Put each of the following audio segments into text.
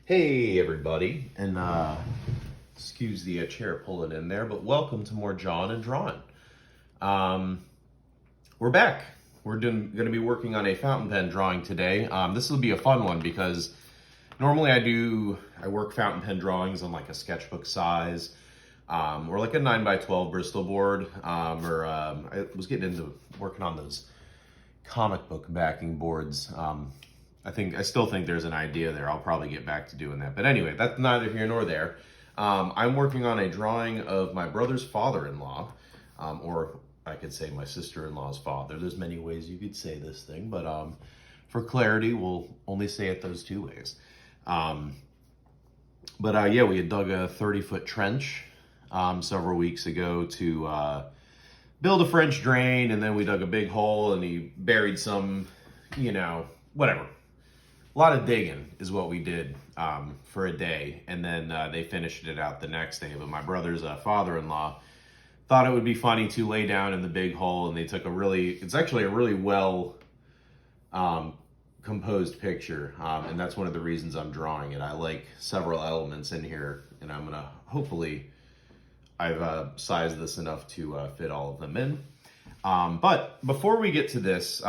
Hey everybody, and excuse the chair pulling in there, but welcome to more Jawin and Drawin. We're back. We're going to be working on a fountain pen drawing today. This will be a fun one because normally I work fountain pen drawings on like a sketchbook size, or like a 9x12 Bristol board, I was getting into working on those comic book backing boards. I still think there's an idea there. I'll probably get back to doing that. But anyway, that's neither here nor there. I'm working on a drawing of my brother's father-in-law, or I could say my sister-in-law's father. There's many ways you could say this thing, but for clarity, we'll only say it those two ways. Yeah, we had dug a 30-foot trench several weeks ago to build a French drain, and then we dug a big hole, and he buried some, whatever. A lot of digging is what we did for a day, and then they finished it out the next day. But my brother's father-in-law thought it would be funny to lay down in the big hole, and they took it's actually a really well composed picture, and that's one of the reasons I'm drawing it. I like several elements in here, and I'm gonna, hopefully, I've sized this enough to fit all of them in. But before we get to this,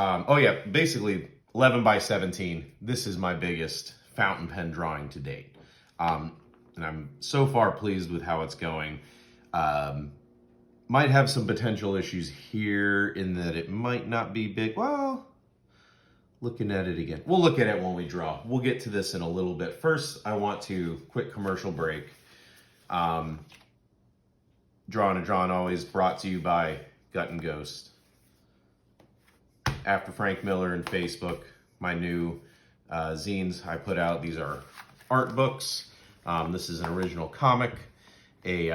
basically 11 by 17, this is my biggest fountain pen drawing to date. And I'm so far pleased with how it's going. Might have some potential issues here in that it might not be big. Well, looking at it again. We'll look at it when we draw. We'll get to this in a little bit. First, I want to, quick commercial break. Drawin and Drawin always brought to you by Gut and Ghost. After Frank Miller and Facebook, my new zines I put out. These are art books. This is an original comic. A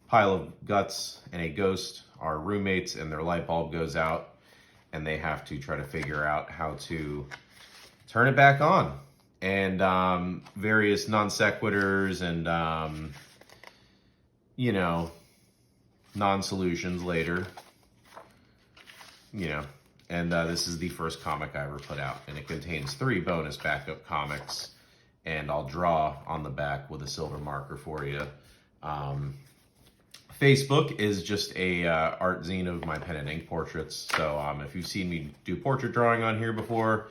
pile of guts and a ghost are roommates, and their light bulb goes out, and they have to try to figure out how to turn it back on. And various non sequiturs and non-solutions later, and this is the first comic I ever put out, and it contains 3 bonus backup comics, and I'll draw on the back with a silver marker for you. Facebook is just a art zine of my pen and ink portraits, so if you've seen me do portrait drawing on here before,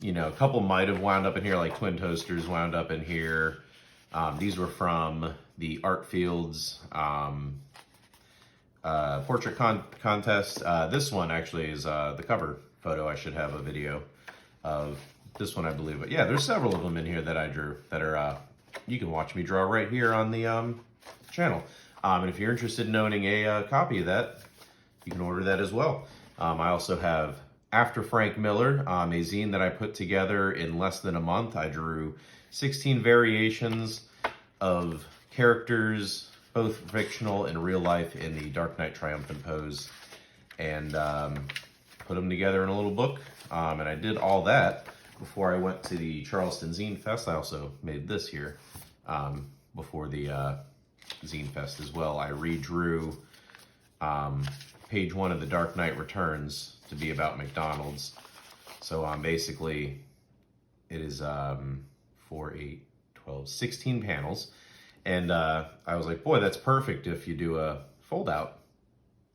a couple might have wound up in here, like Twin Toasters wound up in here. These were from the Art Fields portrait contest. This one actually is the cover photo. I should have a video of this one, I believe. But yeah, there's several of them in here that I drew that are, you can watch me draw right here on the channel. And if you're interested in owning a copy of that, you can order that as well. I also have After Frank Miller, a zine that I put together in less than a month. I drew 16 variations of characters, both fictional and real life, in the Dark Knight Triumphant pose, and put them together in a little book. And I did all that before I went to the Charleston Zine Fest. I also made this here before the Zine Fest as well. I redrew page 1 of The Dark Knight Returns to be about McDonald's. So basically it is 4, 8, 12, 16 panels. And I was like, boy, that's perfect if you do a fold-out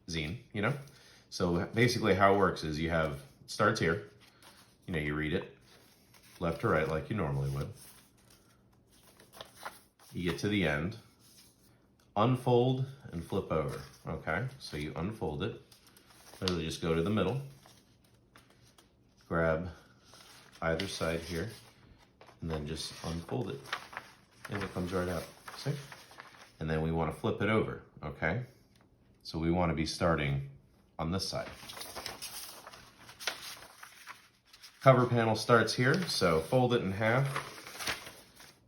zine, So basically how it works is it starts here, you read it left to right like you normally would. You get to the end, unfold and flip over, okay? So you unfold it, literally just go to the middle, grab either side here, and then just unfold it, and it comes right out. See? And then we want to flip it over, okay? So we want to be starting on this side. Cover panel starts here, so fold it in half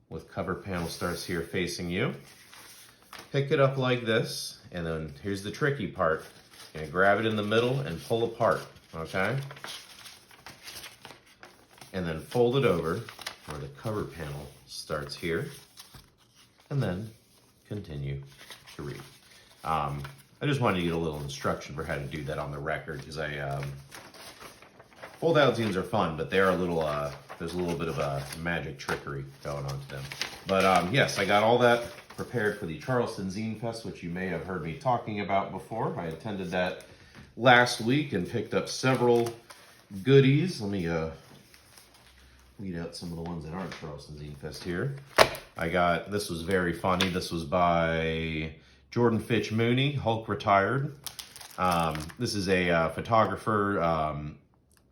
with cover panel starts here facing you. Pick it up like this, and then here's the tricky part. You're gonna grab it in the middle and pull apart, okay? And then fold it over where the cover panel starts here, and then continue to read. I just wanted to get a little instruction for how to do that on the record, because fold-out zines are fun, but they're a little there's a little bit of a magic trickery going on to them. But yes, I got all that prepared for the Charleston Zine Fest, which you may have heard me talking about before. I attended that last week and picked up several goodies. Let me weed out some of the ones that aren't Charleston Zine Fest here. I got, this was very funny. This was by Jordan Fitch Mooney, Hulk Retired. This is a photographer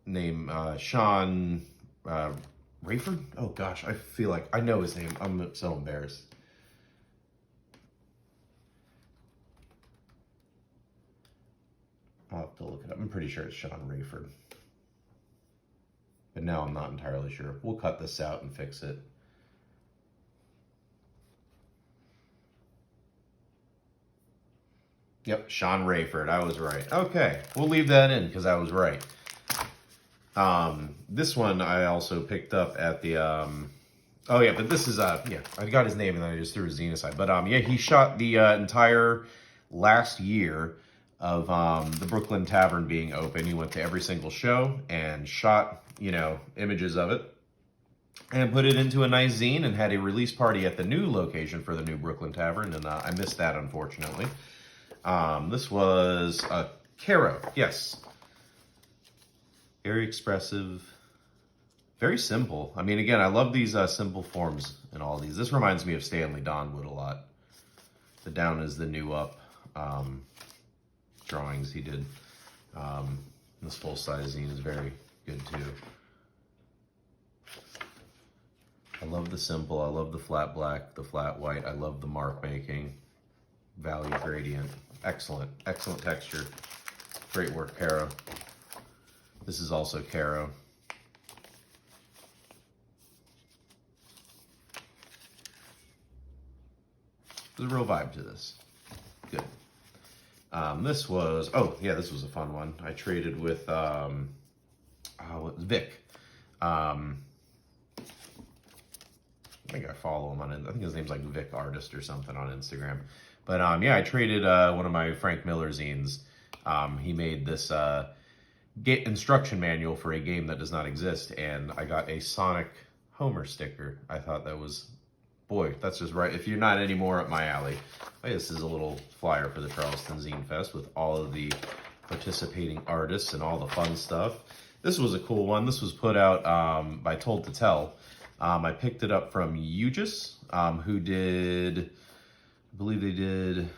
named Sean Rayford. Oh gosh, I feel like I know his name. I'm so embarrassed. I'll have to look it up. I'm pretty sure it's Sean Rayford. But now I'm not entirely sure. We'll cut this out and fix it. Yep, Sean Rayford. I was right. Okay, we'll leave that in because I was right. This one I also picked up at the, oh yeah, but this is, yeah, I got his name and then I just threw his zine aside. But yeah, he shot the entire last year of the Brooklyn Tavern being open. He went to every single show and shot, you know, images of it and put it into a nice zine and had a release party at the new location for the new Brooklyn Tavern. And I missed that, unfortunately. This was a Caro, yes. Very expressive, very simple. I mean, again, I love these simple forms in all these. This reminds me of Stanley Donwood a lot. The down is the new up drawings he did. This full-size zine is very good too. I love the simple. I love the flat black, the flat white. I love the mark making. Value gradient. Excellent. Excellent texture. Great work, Caro. This is also Caro. There's a real vibe to this. Good. This was, oh yeah, this was a fun one. I traded with Vic. I think I follow him on it. I think his name's like Vic Artist or something on Instagram. But yeah, I traded one of my Frank Miller zines. He made this instruction manual for a game that does not exist, and I got a Sonic Homer sticker. I thought that was, boy, that's just right. If you're not anymore up my alley. Oh, this is a little flyer for the Charleston Zine Fest with all of the participating artists and all the fun stuff. This was a cool one. This was put out by Told to Tell. I picked it up from Ugis, who did, I believe they did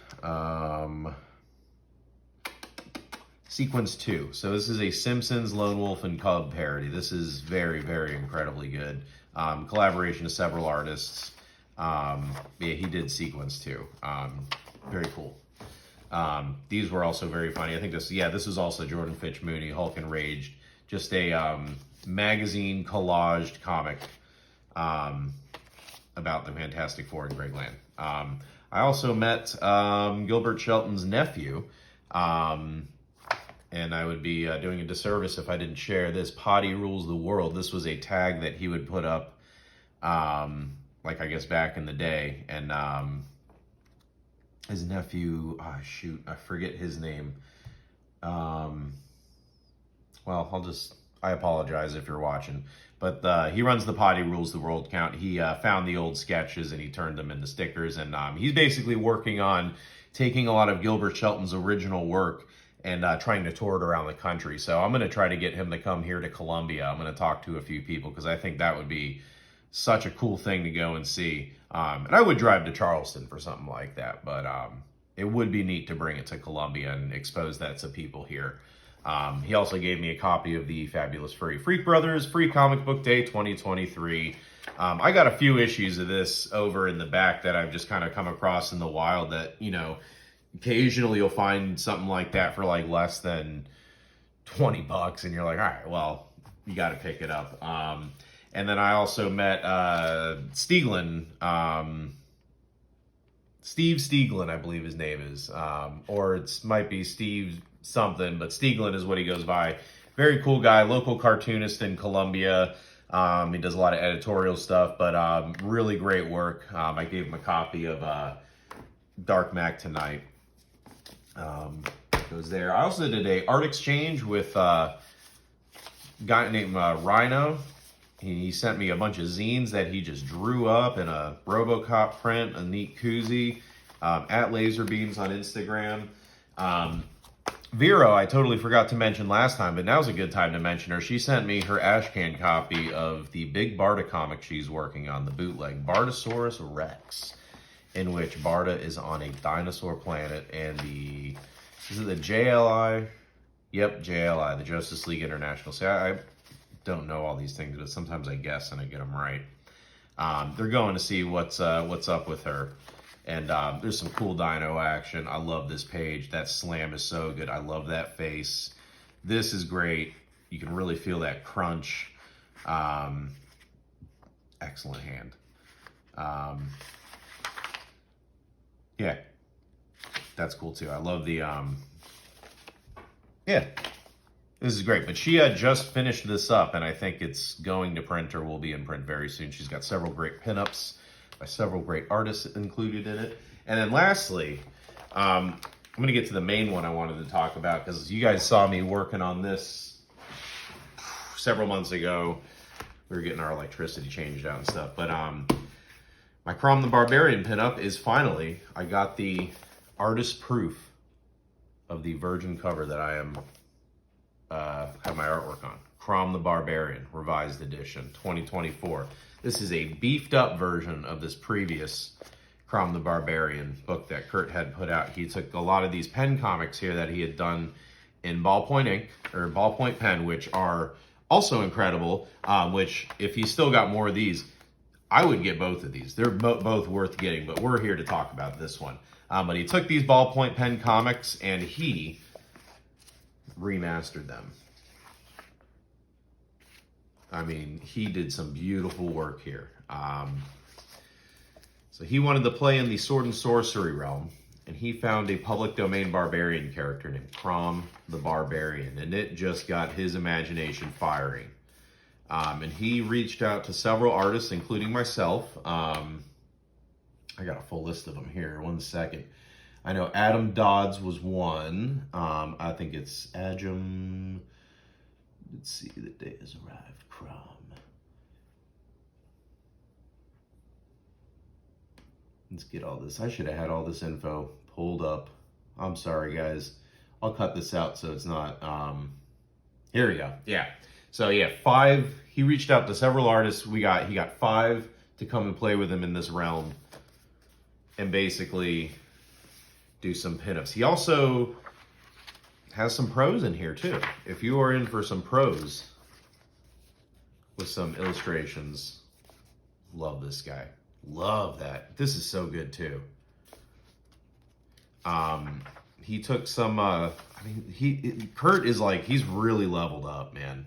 Sequence 2. So this is a Simpsons, Lone Wolf, and Cub parody. This is very, very incredibly good. Collaboration of several artists. Yeah, he did Sequence 2. Very cool. These were also very funny. I think this, yeah, this is also Jordan Fitch Mooney, Hulk Enraged. Just a magazine collaged comic about the Fantastic Four and Greg Land. I also met Gilbert Shelton's nephew, and I would be doing a disservice if I didn't share this. Potty Rules the World. This was a tag that he would put up, like I guess back in the day, and his nephew, oh shoot, I forget his name. Well, I apologize if you're watching. But he runs the Potty Rules the World account. He found the old sketches and he turned them into stickers. And he's basically working on taking a lot of Gilbert Shelton's original work and trying to tour it around the country. So I'm going to try to get him to come here to Columbia. I'm going to talk to a few people because I think that would be such a cool thing to go and see. And I would drive to Charleston for something like that. But it would be neat to bring it to Columbia and expose that to people here. He also gave me a copy of the Fabulous Furry Freak Brothers Free Comic Book Day 2023. I got a few issues of this over in the back that I've just kind of come across in the wild that, you know, occasionally you'll find something like that for like less than $20 and you're like, all right, well, you got to pick it up. And then I also met Stieglin, Steve Stieglin, I believe his name is, or it might be Steve something, but Stieglin is what he goes by. Very cool guy, local cartoonist in Columbia. He does a lot of editorial stuff, but really great work. I gave him a copy of Dark Mac Tonight. Goes there. I also did a art exchange with a guy named Rhino. He sent me a bunch of zines that he just drew up in a RoboCop print, a neat koozie, at Laser Beams on Instagram. Vero, I totally forgot to mention last time, but now's a good time to mention her. She sent me her ashcan copy of the big Barda comic she's working on, the bootleg, Bardosaurus Rex, in which Barda is on a dinosaur planet, and is it the JLI? Yep, JLI, the Justice League International. See, I don't know all these things, but sometimes I guess and I get them right. They're going to see what's up with her. And there's some cool dino action. I love this page. That slam is so good. I love that face. This is great. You can really feel that crunch. Excellent hand. Yeah, that's cool too. I love the, yeah, this is great. But she had just finished this up, and I think it's going to print or will be in print very soon. She's got several great pinups by several great artists included in it. And then lastly, I'm going to get to the main one I wanted to talk about, because you guys saw me working on this several months ago. We were getting our electricity changed out and stuff. But my CROM the Barbarian pinup is finally, I got the artist proof of the virgin cover that I am have my artwork on. CROM the Barbarian, revised edition, 2024. This is a beefed up version of this previous CROM the Barbarian book that Kurt had put out. He took a lot of these pen comics here that he had done in ballpoint ink, or ballpoint pen, which are also incredible, which if he still got more of these, I would get both of these. They're both worth getting, but we're here to talk about this one. But he took these ballpoint pen comics and he remastered them. I mean, he did some beautiful work here. So he wanted to play in the sword and sorcery realm, and he found a public domain barbarian character named CROM the Barbarian, and it just got his imagination firing. And he reached out to several artists, including myself. I got a full list of them here. 1 second. I know Adam Dodds was one. I think it's Ajum. Let's see, the day has arrived. CROM. Let's get all this. I should have had all this info pulled up. I'm sorry, guys. I'll cut this out so it's not. Here we go. Yeah. So yeah, 5. He reached out to several artists. He got 5 to come and play with him in this realm, and basically do some pinups. He also has some prose in here too. If you are in for some prose with some illustrations, love this guy. Love that. This is so good too. He took some, I mean, Kurt is like, he's really leveled up, man.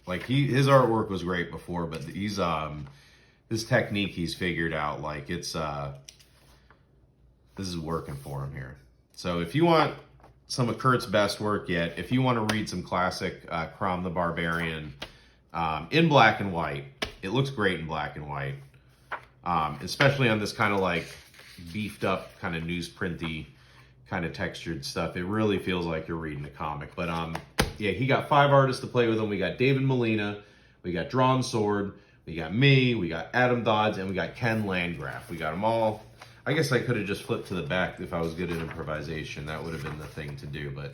Like his artwork was great before, but he's, his technique he's figured out, like it's, this is working for him here. So if you want some of Kurt's best work yet, if you want to read some classic CROM the Barbarian in black and white, it looks great in black and white, especially on this kind of like beefed up, kind of newsprinty, kind of textured stuff. It really feels like you're reading a comic. But yeah, he got 5 artists to play with him. We got David Molina, we got Drawn Sword, we got me, we got Adam Dodds, and we got Ken Landgraf. We got them all. I guess I could have just flipped to the back if I was good at improvisation. That would have been the thing to do. But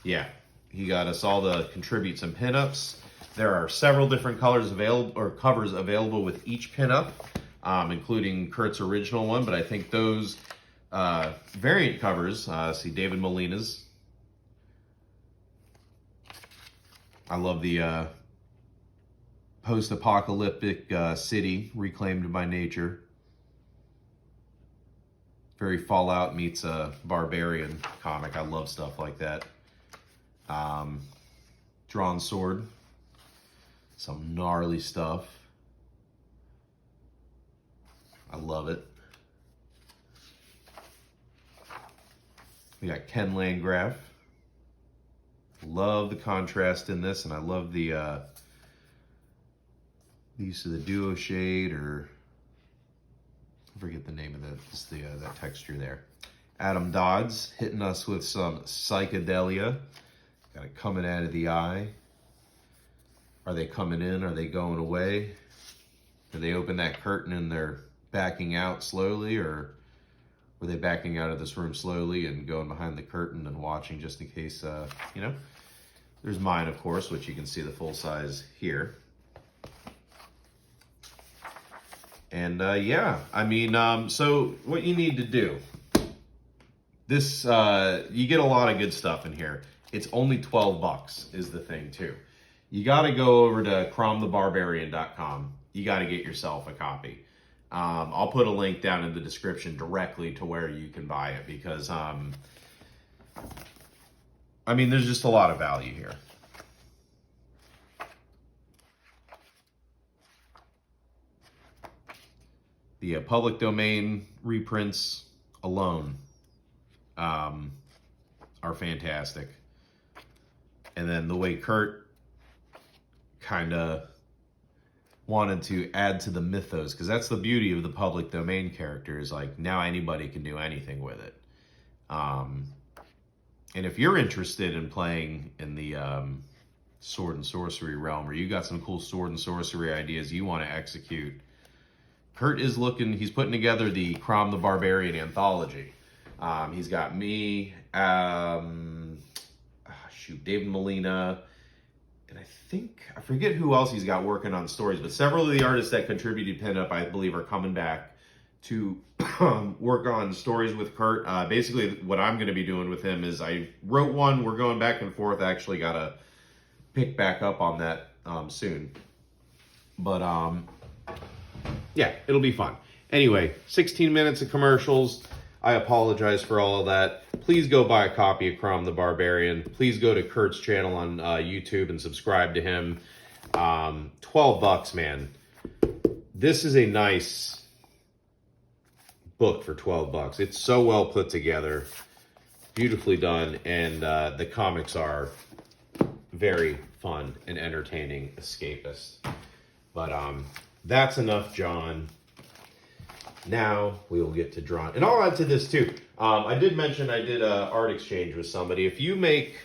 yeah, he got us all to contribute some pinups. There are several different colors available, or covers available with each pinup, including Kurt's original one. But I think those variant covers, see David Molina's. I love the post-apocalyptic city reclaimed by nature. Very Fallout meets a Barbarian comic. I love stuff like that. Drawn Sword. Some gnarly stuff. I love it. We got Ken Landgraf. Love the contrast in this, and I love the use of the duo shade, or I forget the name of that, just the that texture there. Adam Dodds hitting us with some psychedelia. Got it coming out of the eye. Are they coming in? Are they going away? Did they open that curtain and they're backing out slowly, or were they backing out of this room slowly and going behind the curtain and watching just in case, you know? There's mine, of course, which you can see the full size here. And yeah, I mean, so what you need to do, this, you get a lot of good stuff in here. It's only 12 bucks is the thing too. You got to go over to cromthebarbarian.com. You got to get yourself a copy. I'll put a link down in the description directly to where you can buy it because, I mean, there's just a lot of value here. The public domain reprints alone are fantastic. And then the way Kurt kind of wanted to add to the mythos, because that's the beauty of the public domain character, is like now anybody can do anything with it. And if you're interested in playing in the sword and sorcery realm, or you got some cool sword and sorcery ideas you want to execute, Kurt is he's putting together the CROM the Barbarian anthology. He's got me, David Molina, and I forget who else he's got working on stories, but several of the artists that contributed Pinup, I believe, are coming back to work on stories with Kurt. Basically, what I'm going to be doing with him is I wrote one, we're going back and forth. I actually got to pick back up on that soon. But yeah, it'll be fun. Anyway, 16 minutes of commercials. I apologize for all of that. Please go buy a copy of CROM the Barbarian. Please go to Kurt's channel on YouTube and subscribe to him. 12 bucks, man. This is a nice book for 12 bucks. It's so well put together, beautifully done, and the comics are very fun and entertaining, escapist. But that's enough, John. Now we will get to drawing. And I'll add to this too. I did mention I did an art exchange with somebody. If you make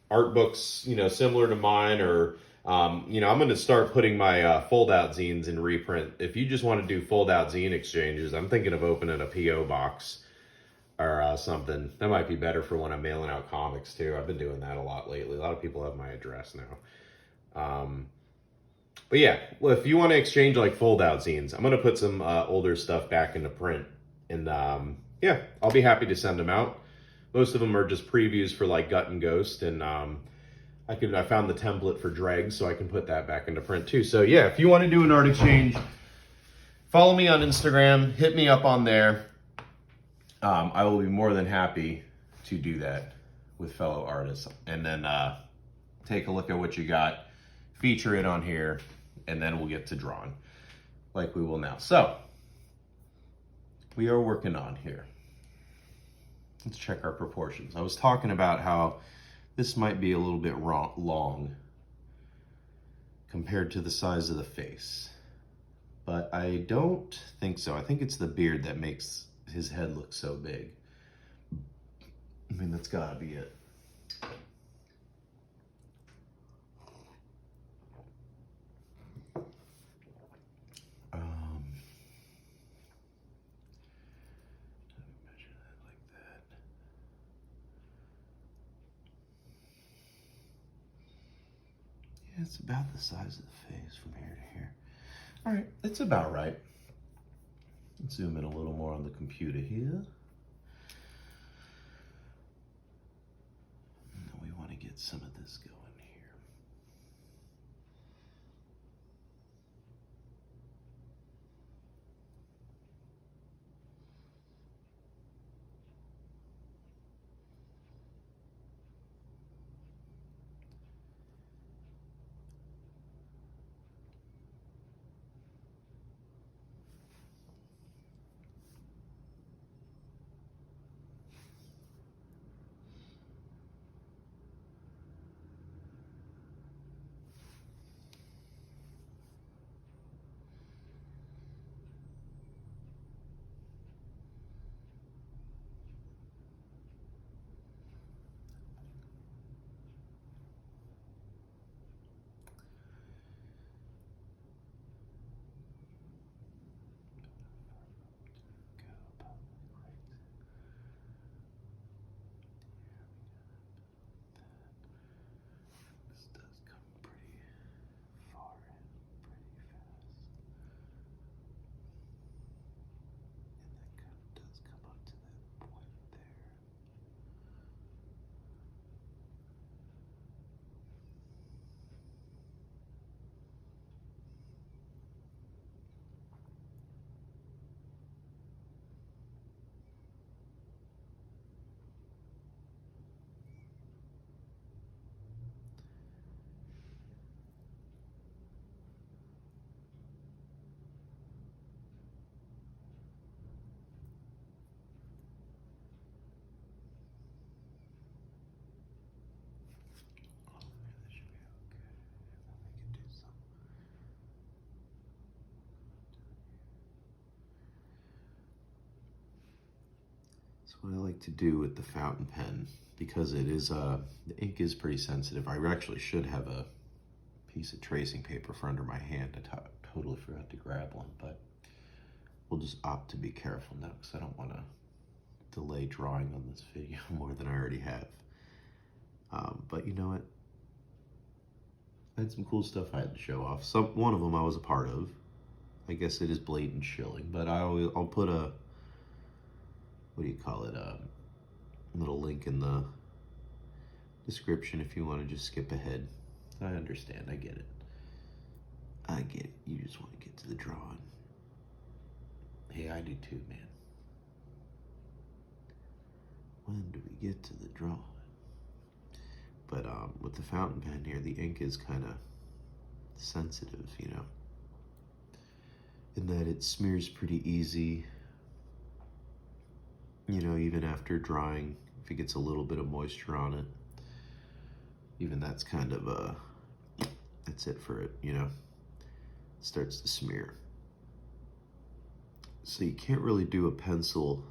art books, you know, similar to mine, or, you know, I'm going to start putting my fold-out zines in reprint. If you just want to do fold-out zine exchanges, I'm thinking of opening a P.O. box or something. That might be better for when I'm mailing out comics too. I've been doing that a lot lately. A lot of people have my address now. But yeah, well, if you want to exchange like fold-out zines, I'm going to put some older stuff back into print. And yeah, I'll be happy to send them out. Most of them are just previews for like Gut and Ghost. And I found the template for Dregs, so I can put that back into print too. So yeah, if you want to do an art exchange, follow me on Instagram. Hit me up on there. I will be more than happy to do that with fellow artists. And then take a look at what you got, feature it on here, and then we'll get to drawing like we will now. So we are working on here. Let's check our proportions. I was talking about how this might be a little bit long compared to the size of the face, but I don't think so. I think it's the beard that makes his head look so big. I mean, that's gotta be it. It's about the size of the face from here to here. All right, it's about right. Let's zoom in a little more on the computer here. And we want to get some of this going here. what I like to do with the fountain pen, because it is the ink is pretty sensitive. I actually should have a piece of tracing paper for under my hand. I totally forgot to grab one, but we'll just opt to be careful now because I don't want to delay drawing on this video more than I already have. But you know what? I had some cool stuff I had to show off. One of them I was a part of. I guess it is blatant shilling, but I'll put a, what do you call it, a little link in the description if you want to just skip ahead. I understand, I get it. I get it, you just want to get to the drawing. Hey, I do too, man. When do we get to the drawing? But with the fountain pen here, the ink is kind of sensitive, you know, in that it smears pretty easy. You know, even after drying, if it gets a little bit of moisture on it, even that's kind of that's it for it, you know, it starts to smear. So you can't really do a pencil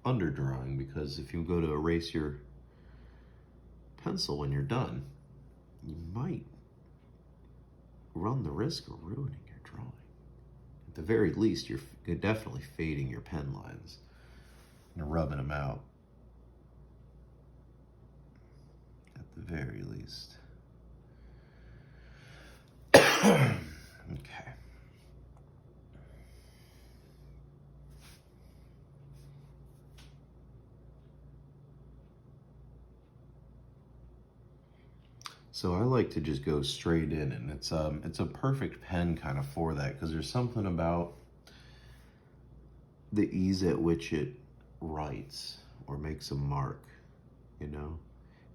under drawing, because if you go to erase your pencil when you're done, you might run the risk of ruining your drawing. At the very least, you're definitely fading your pen lines and rubbing them out. At the very least. Okay. So I like to just go straight in, and it's a perfect pen kind of for that, because there's something about the ease at which it writes or makes a mark, you know?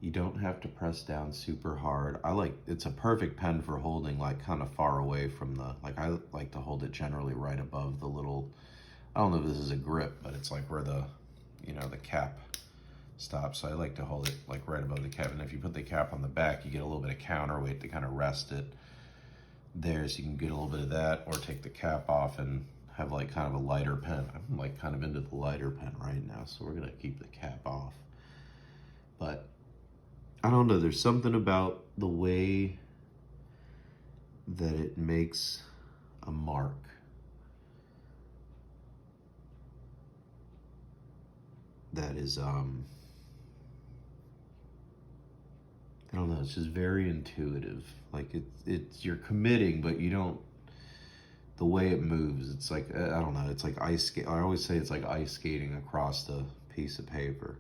You don't have to press down super hard. It's a perfect pen for holding like kind of far away from the, like I like to hold it generally right above the little, I don't know if this is a grip, but it's like where the, you know, the cap stops. So I like to hold it like right above the cap. And if you put the cap on the back, you get a little bit of counterweight to kind of rest it there, so you can get a little bit of that, or take the cap off and have like kind of a lighter pen. I'm like kind of into the lighter pen right now, so we're gonna keep the cap off. But I don't know, there's something about the way that it makes a mark that is I don't know, it's just very intuitive. Like it's you're committing, but you don't, the way it moves, it's like, I don't know, it's like ice skate. I always say it's like ice skating across the piece of paper.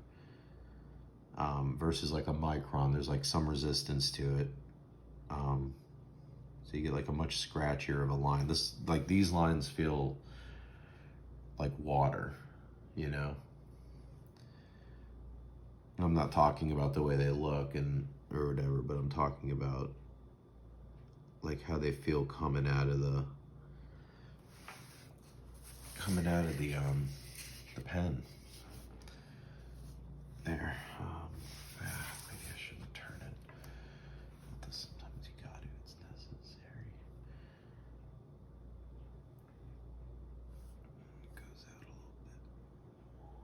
Versus like a micron, there's like some resistance to it. So you get like a much scratchier of a line. These lines feel like water, you know? I'm not talking about the way they look or whatever, but I'm talking about like how they feel coming out of the pen. There. Maybe I shouldn't turn it. But sometimes you gotta, it's necessary. It goes out a little bit more.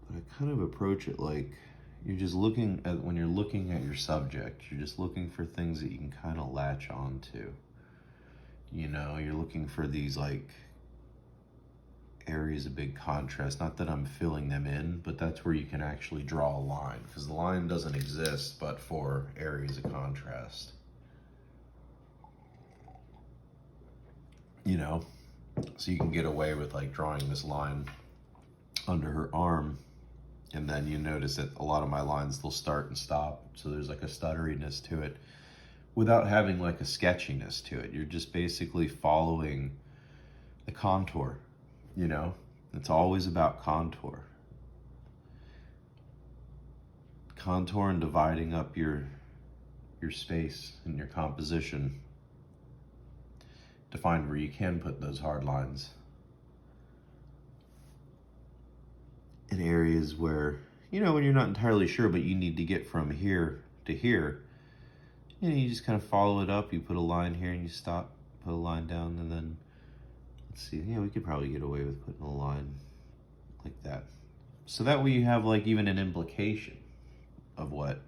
But I kind of approach it like you're just looking at, when you're looking at your subject, you're just looking for things that you can kind of latch onto. You know, you're looking for these like areas of big contrast. Not that I'm filling them in, but that's where you can actually draw a line, because the line doesn't exist but for areas of contrast. You know, so you can get away with like drawing this line under her arm, and then you notice that a lot of my lines, they'll start and stop, so there's like a stutteriness to it without having like a sketchiness to it. You're just basically following the contour, you know? It's always about contour. Contour and dividing up your space and your composition to find where you can put those hard lines. And in areas where, you know, when you're not entirely sure, but you need to get from here to here, you know, you just kind of follow it up. You put a line here and you stop, put a line down, and then, let's see, yeah, we could probably get away with putting a line like that. So that way you have like even an implication of what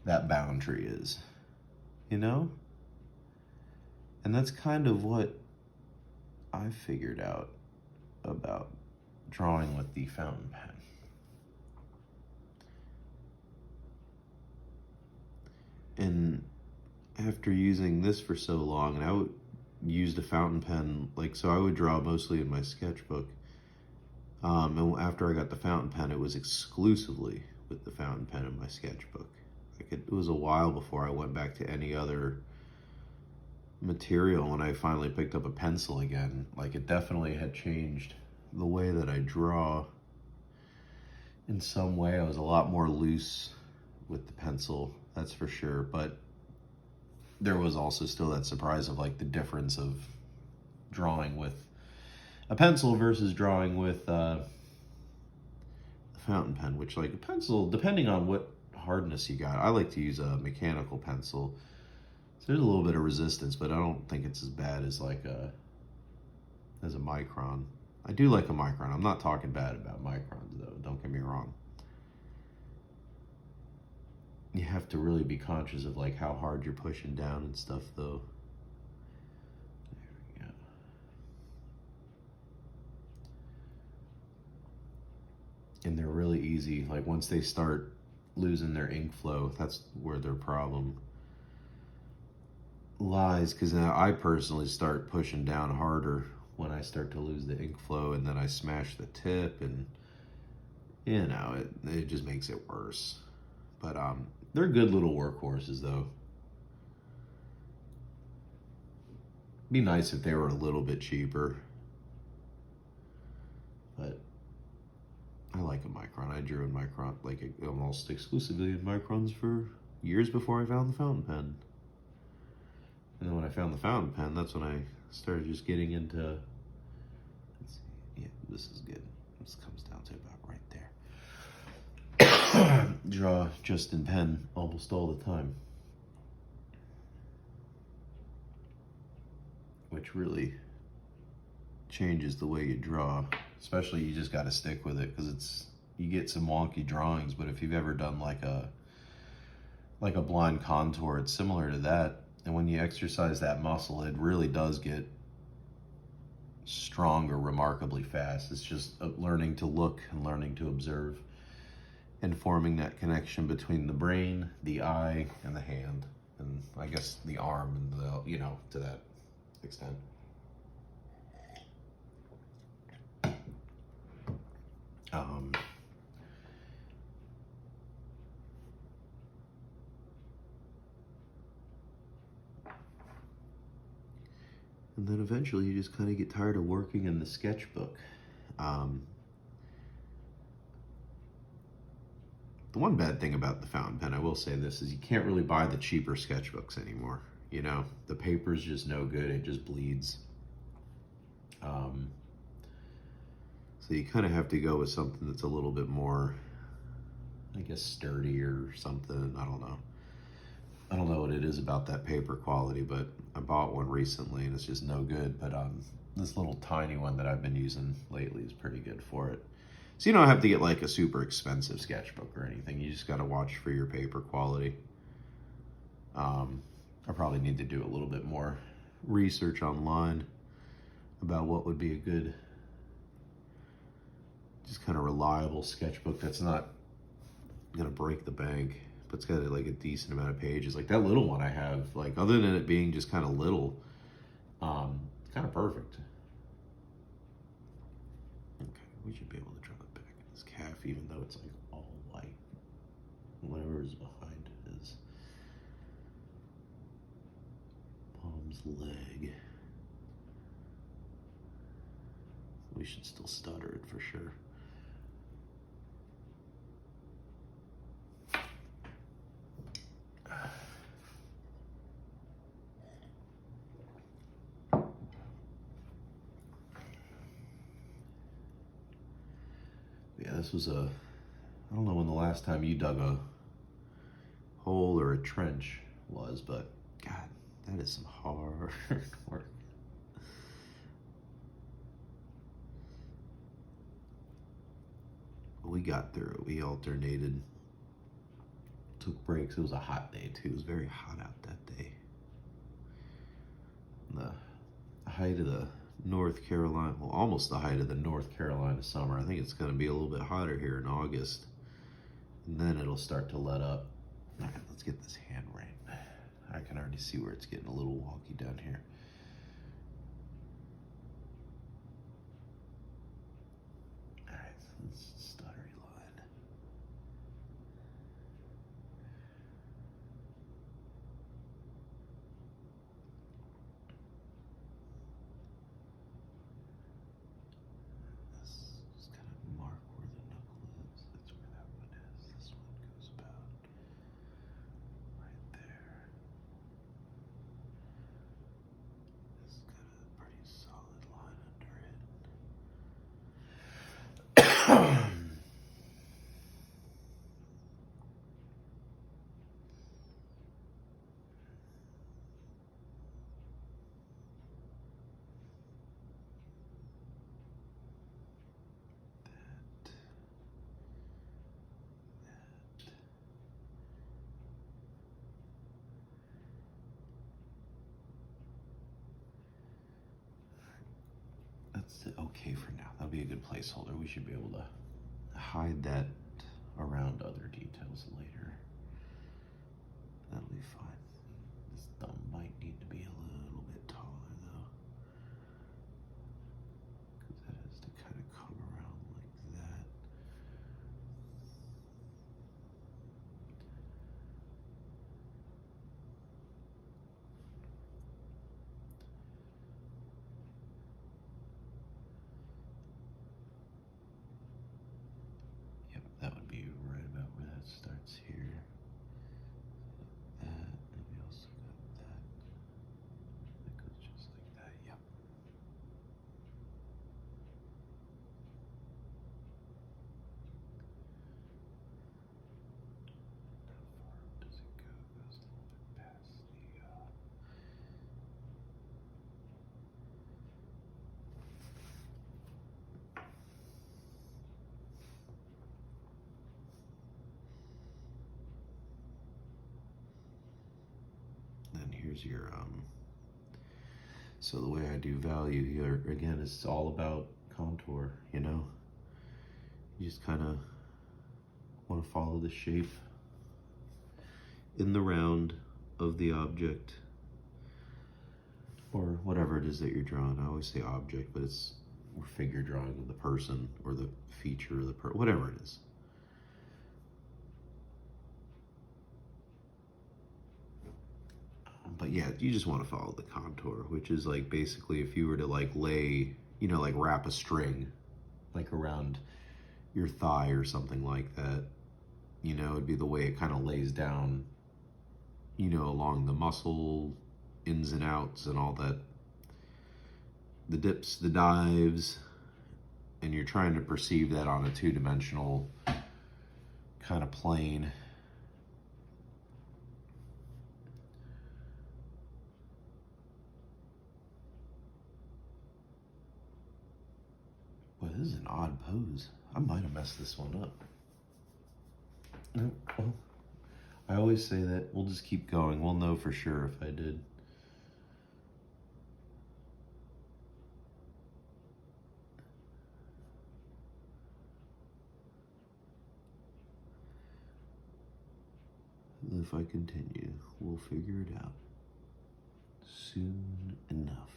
that boundary is, you know? And that's kind of what I figured out about drawing with the fountain pen. And after using this for so long, and I would use the fountain pen, like, so I would draw mostly in my sketchbook. And after I got the fountain pen, it was exclusively with the fountain pen in my sketchbook. Like it was a while before I went back to any other material. When I finally picked up a pencil again, like it definitely had changed the way that I draw. In some way, I was a lot more loose with the pencil, that's for sure. But there was also still that surprise of like the difference of drawing with a pencil versus drawing with a fountain pen, which, like, a pencil, depending on what hardness you got, I like to use a mechanical pencil. So there's a little bit of resistance, but I don't think it's as bad as like as a micron. I do like a micron. I'm not talking bad about microns though, don't get me wrong. You have to really be conscious of like how hard you're pushing down and stuff though. There we go. And they're really easy. Like once they start losing their ink flow, that's where their problem lies, because now I personally start pushing down harder when I start to lose the ink flow, and then I smash the tip, and you know, it just makes it worse. But they're good little workhorses though. Be nice if they were a little bit cheaper, but I like a micron. I drew in micron, like almost exclusively in microns for years before I found the fountain pen. And then when I found the fountain pen, that's when I started just getting into, let's see, yeah, this is good. This comes down to about right there. Draw just in pen almost all the time. Which really changes the way you draw. Especially you just gotta stick with it, because you get some wonky drawings, but if you've ever done like a blind contour, it's similar to that. And when you exercise that muscle, it really does get stronger remarkably fast. It's just learning to look and learning to observe and forming that connection between the brain, the eye, and the hand. And I guess the arm and the, you know, to that extent. And then eventually you just kind of get tired of working in the sketchbook. The one bad thing about the fountain pen, I will say this, is you can't really buy the cheaper sketchbooks anymore. You know, the paper's just no good, it just bleeds. So you kind of have to go with something that's a little bit more, I guess, sturdy or something. I don't know. I don't know what it is about that paper quality, but I bought one recently and it's just no good. But this little tiny one that I've been using lately is pretty good for it. So you don't have to get like a super expensive sketchbook or anything. You just got to watch for your paper quality. I probably need to do a little bit more research online about what would be a good, just kind of reliable sketchbook that's not gonna break the bank, but it's got like a decent amount of pages. Like that little one I have, like other than it being just kind of little, it's kind of perfect. Okay, we should be able to draw the back of this calf, even though it's like all white. Whatever is behind it is Mom's leg. We should still stutter it for sure. Yeah, this was I don't know when the last time you dug a hole or a trench was, but God, that is some hard work. We got through it. We alternated, took breaks. It was a hot day too. It was very hot out that day. The height of the North Carolina, well, almost the height of the North Carolina summer. I think it's going to be a little bit hotter here in August, and then it'll start to let up. All right, let's get this hand right. I can already see where it's getting a little wonky down here. All right, so this stuttery line. Just kind of mark where the knuckle is. That's where that one is. This one goes about right there. It's got a pretty solid line under it. That's okay for now. That'll be a good placeholder. We should be able to hide that around other details later. That'll be fine. This thumb might need to be a little bit taller though, because that has to kind of come around like that. Yep, that would be right about where that starts here. That, and we also got that. That goes just like that, yep. How far does it go? It goes a little bit past the then here's your so the way I do value here, again, it's all about contour, you know? You just kind of want to follow the shape in the round of the object, or whatever it is that you're drawing. I always say object, but it's we're figure drawing of the person or the feature of the whatever it is. But yeah, you just want to follow the contour, which is like basically if you were to like lay, you know, like wrap a string like around your thigh or something like that, you know, it'd be the way it kind of lays down, you know, along the muscle ins and outs and all that, the dips, the dives, and you're trying to perceive that on a two-dimensional kind of plane. Boy, this is an odd pose. I might have messed this one up. No, well, I always say that. We'll just keep going. We'll know for sure if I did. And if I continue, we'll figure it out soon enough.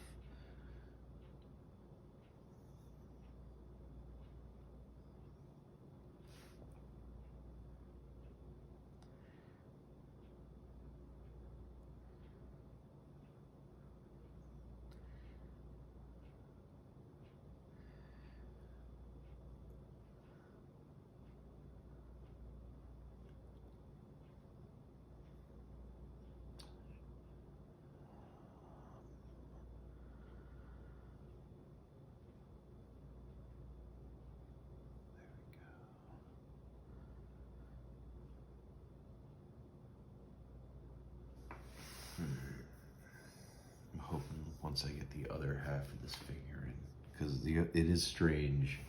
once I get the other half of this figure in, because it is strange.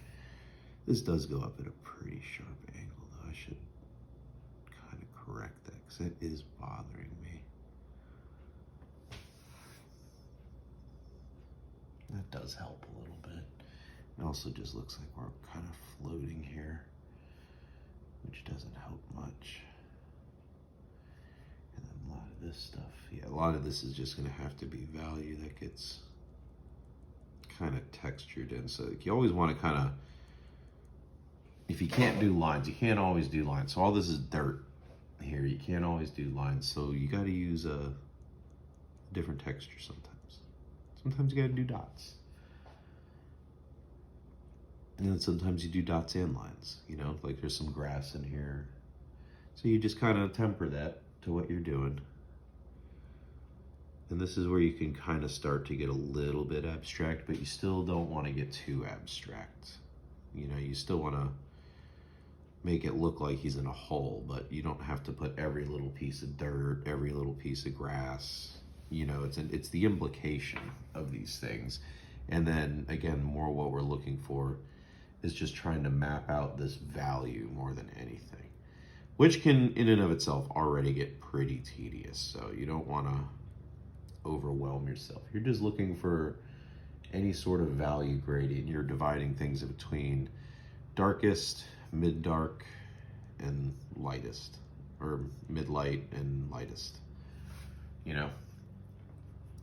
This does go up at a pretty sharp angle, though. I should kind of correct that, because it is bothering me. That does help a little bit. It also just looks like we're kind of floating here, which doesn't help much. And then a lot of this stuff, yeah, a lot of this is just gonna have to be value that gets kind of textured in. So you always wanna kind of, if you can't do lines, you can't always do lines. So all this is dirt here. You can't always do lines. So you got to use a different texture sometimes. Sometimes you got to do dots. And then sometimes you do dots and lines, you know, like there's some grass in here. So you just kind of temper that to what you're doing. And this is where you can kind of start to get a little bit abstract, but you still don't want to get too abstract. You know, you still want to make it look like he's in a hole, but you don't have to put every little piece of dirt, every little piece of grass. You know, it's the implication of these things. And then again, more what we're looking for is just trying to map out this value more than anything, which can in and of itself already get pretty tedious. So you don't want to overwhelm yourself. You're just looking for any sort of value gradient. You're dividing things in between darkest, mid-dark, and lightest, or mid-light and lightest. You know,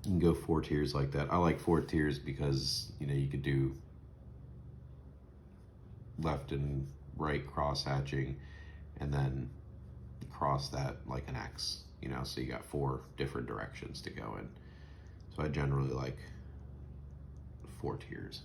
you can go 4 tiers like that. I like 4 tiers because, you know, you could do left and right cross hatching and then cross that like an X, you know, so you got 4 different directions to go in. So I generally like 4 tiers.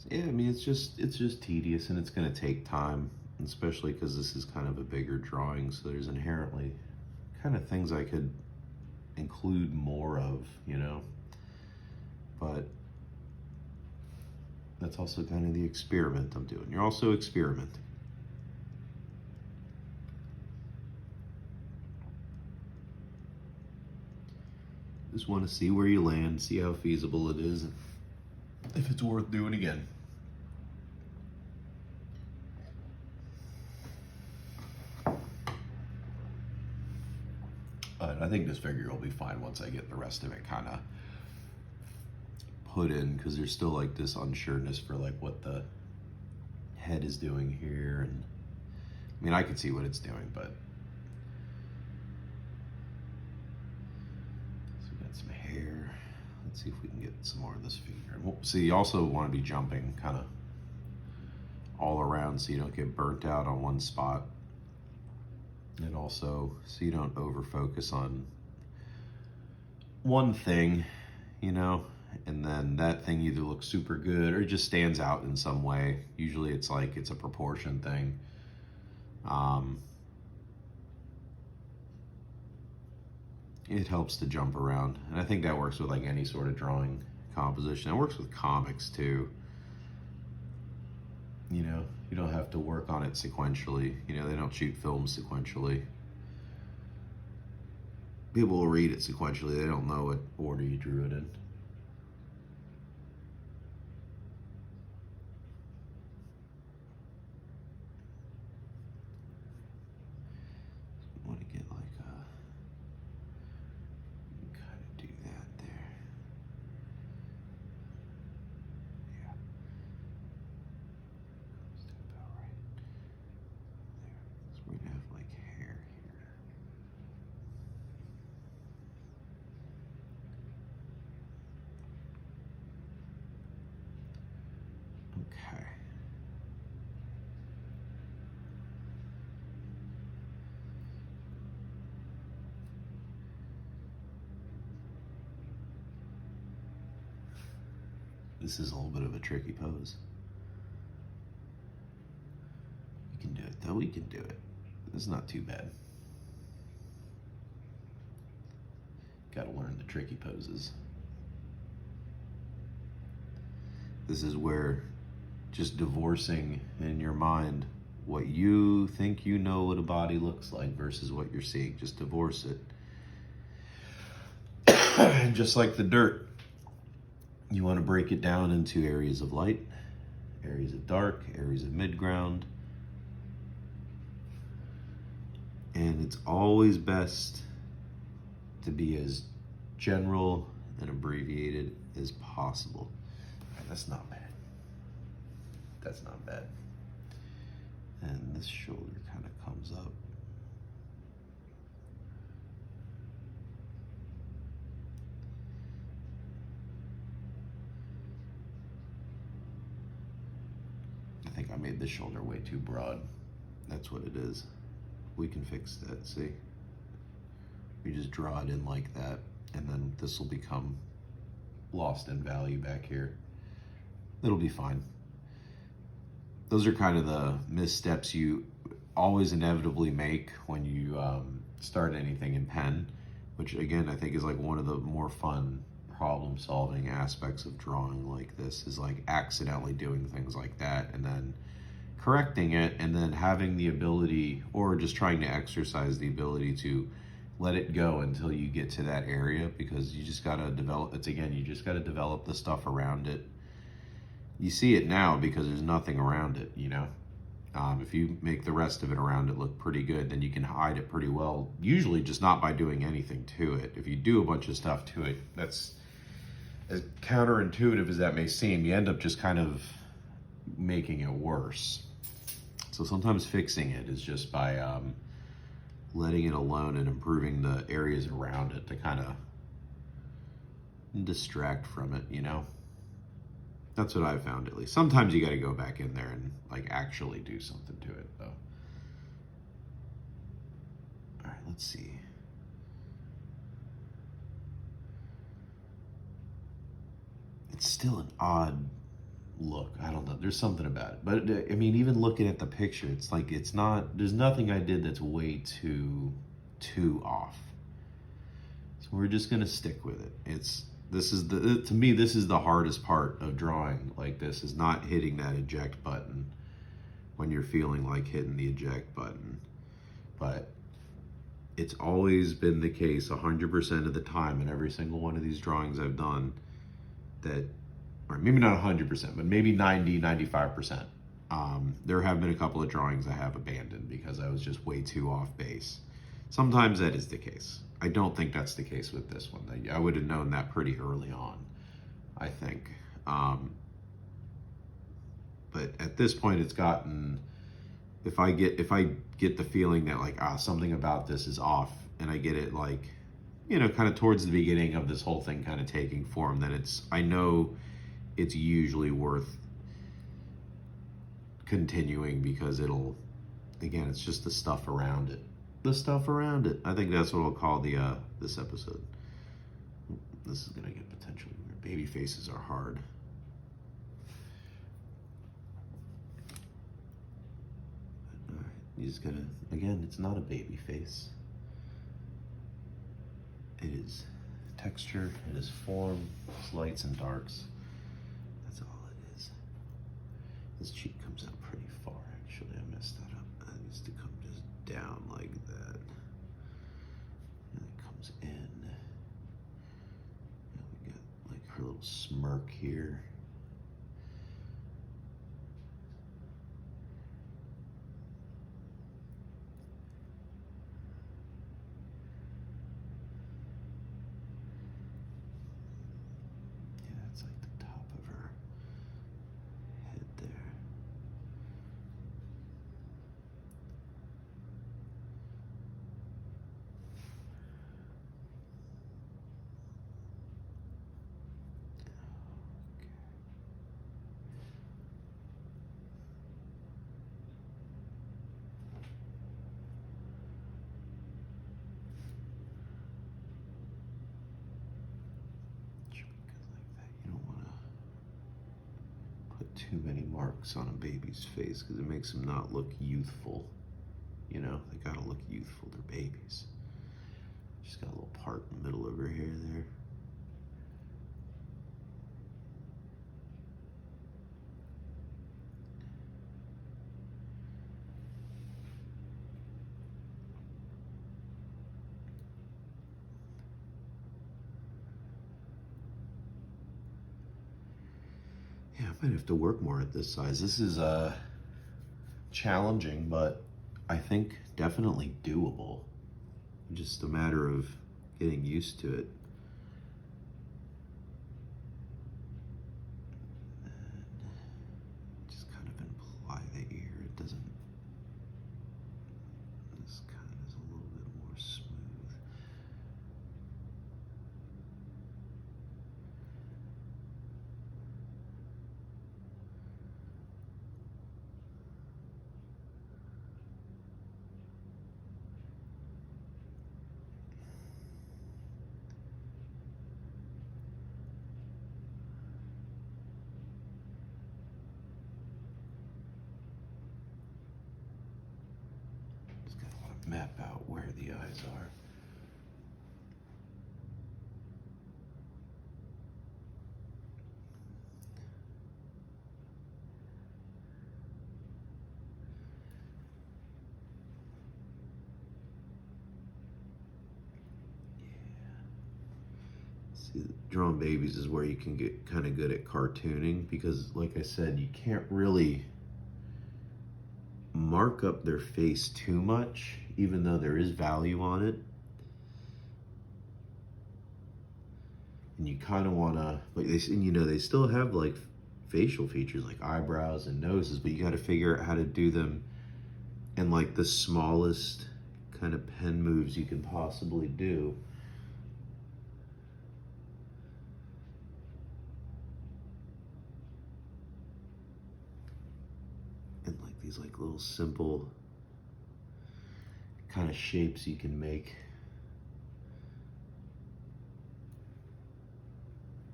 Yeah, I mean, it's just tedious, and it's going to take time, especially because this is kind of a bigger drawing, so there's inherently kind of things I could include more of, you know, but that's also kind of the experiment I'm doing. You're also experimenting. Just want to see where you land, see how feasible it is, and if it's worth doing again. But I think this figure will be fine once I get the rest of it kind of put in, because there's still like this unsureness for like what the head is doing here. And I mean, I can see what it's doing, but so we got some hair. Let's see if we can get some more of this figure. And see, you also want to be jumping kind of all around so you don't get burnt out on one spot. And also, so you don't over focus on one thing, you know, and then that thing either looks super good or it just stands out in some way. Usually it's like, it's a proportion thing. It helps to jump around. And I think that works with like any sort of drawing composition. It works with comics too. You know, you don't have to work on it sequentially. You know, they don't shoot films sequentially. People will read it sequentially. They don't know what order you drew it in. You want to get like a, you kind of do that there. Okay. This is a little bit of a tricky pose. We can do it though, we can do it. It's not too bad. Gotta learn the tricky poses. This is where just divorcing in your mind what you think you know what a body looks like versus what you're seeing. Just divorce it. And just like the dirt, you want to break it down into areas of light, areas of dark, areas of midground. And it's always best to be as general and abbreviated as possible. Right, that's not bad. That's not bad. And this shoulder kind of comes up. I think I made this shoulder way too broad. That's what it is. We can fix that, see? We just draw it in like that, and then this will become lost in value back here. It'll be fine. Those are kind of the missteps you always inevitably make when you start anything in pen, which again, I think is like one of the more fun problem solving aspects of drawing like this, is like accidentally doing things like that and then correcting it, and then having the ability, or just trying to exercise the ability to let it go until you get to that area, because you just gotta develop, it's again, you just gotta develop the stuff around it. You see it now because there's nothing around it, you know? If you make the rest of it around it look pretty good, then you can hide it pretty well, usually just not by doing anything to it. If you do a bunch of stuff to it, that's, as counterintuitive as that may seem, you end up just kind of making it worse. So sometimes fixing it is just by letting it alone and improving the areas around it to kind of distract from it, you know? That's what I've found, at least. Sometimes you got to go back in there and like actually do something to it, though. All right, let's see. It's still an odd look. I don't know. There's something about it. But I mean, even looking at the picture, it's like, it's not, there's nothing I did that's way too off. So we're just going to stick with it. To me, this is the hardest part of drawing like this, is not hitting that eject button when you're feeling like hitting the eject button. But it's always been the case 100% of the time in every single one of these drawings I've done that, or maybe not 100%, but maybe 90, 95%. There have been a couple of drawings I have abandoned because I was just way too off base. Sometimes that is the case. I don't think that's the case with this one. I would have known that pretty early on, I think. But at this point, it's gotten, if I get the feeling that like, something about this is off, and I get it like, you know, kind of towards the beginning of this whole thing kind of taking form, then I know it's usually worth continuing, because it'll, again, it's just the stuff around it. The stuff around it. I think that's what I'll call this episode. This is gonna get potentially weird. Baby faces are hard. All right, you just gotta, again, it's not a baby face. It is texture, it is form, it's lights and darks. That's all it is. This cheek comes out pretty far, actually. I messed that up. It needs to come just down like that. And it comes in. And we got like her little smirk here. too many marks on a baby's face because it makes them not look youthful. You know, they gotta look youthful, they're babies. Just got a little part in the middle of her hair there. Yeah, I might have to work more at this size. This is challenging, but I think definitely doable. Just a matter of getting used to it. And just kind of imply the ear. It doesn't. This kind of is a little bit more smooth. Map out where the eyes are. See, drawing babies is where you can get kind of good at cartooning because, like I said, you can't really mark up their face too much, even though there is value on it. And you kind of want to, like they still have like facial features like eyebrows and noses, but you got to figure out how to do them in like the smallest kind of pen moves you can possibly do. And like these like little simple kind of shapes you can make.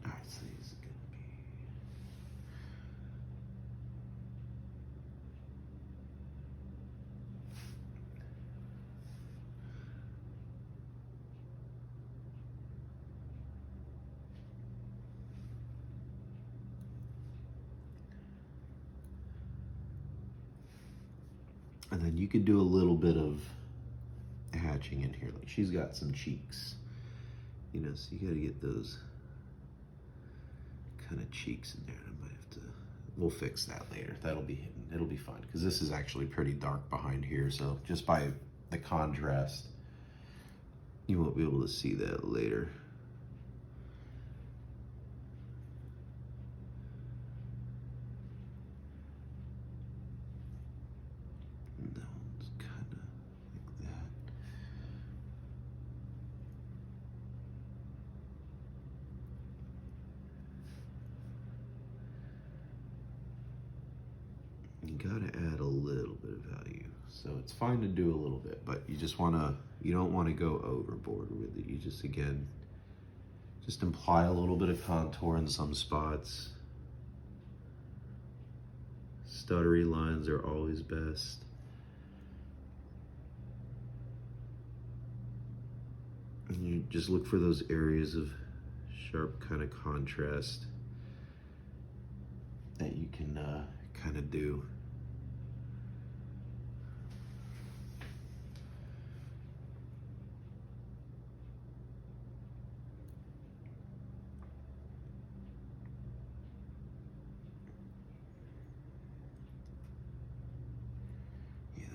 All right, so these are gonna be. And then you could do a little bit of hatching in here. Like she's got some cheeks, you know, so you got to get those kind of cheeks in there. I might have to, we'll fix that later. That'll be hidden. It'll be fun because this is actually pretty dark behind here. So just by the contrast, you won't be able to see that later. You gotta add a little bit of value. So it's fine to do a little bit, but you just you don't wanna go overboard with it. You just, again, just imply a little bit of contour in some spots. Stuttery lines are always best. And you just look for those areas of sharp kind of contrast that you can kind of do.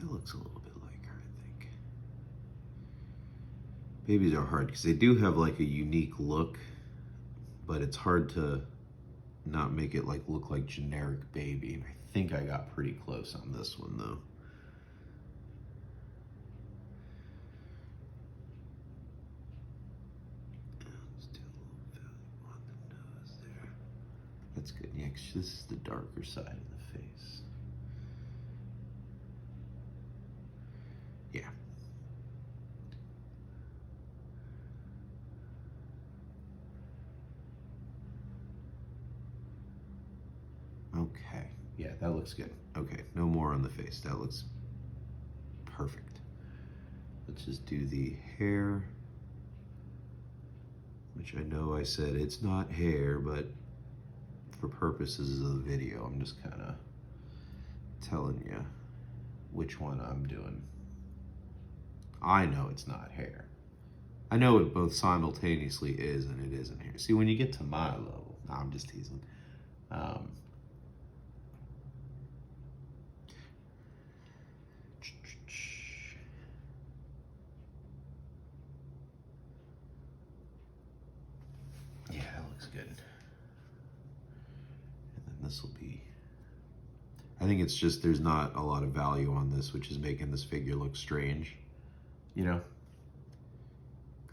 Looks a little bit like her, I think. Babies are hard because they do have like a unique look, but it's hard to not make it like look like generic baby. And I think I got pretty close on this one though. Let's do a little value on the nose there. That's good. Yeah, this is the darker side of the face. Yeah. Okay. that looks good. Okay, no more on the face. That looks perfect. Let's just do the hair, which I know I said it's not hair, but for purposes of the video, I'm just kind of telling you which one I'm doing. I know it's not hair. I know it both simultaneously is and it isn't hair. See, when you get to my level, no, I'm just teasing. Yeah, that looks good. And then this will be, I think it's just there's not a lot of value on this, which is making this figure look strange, you know?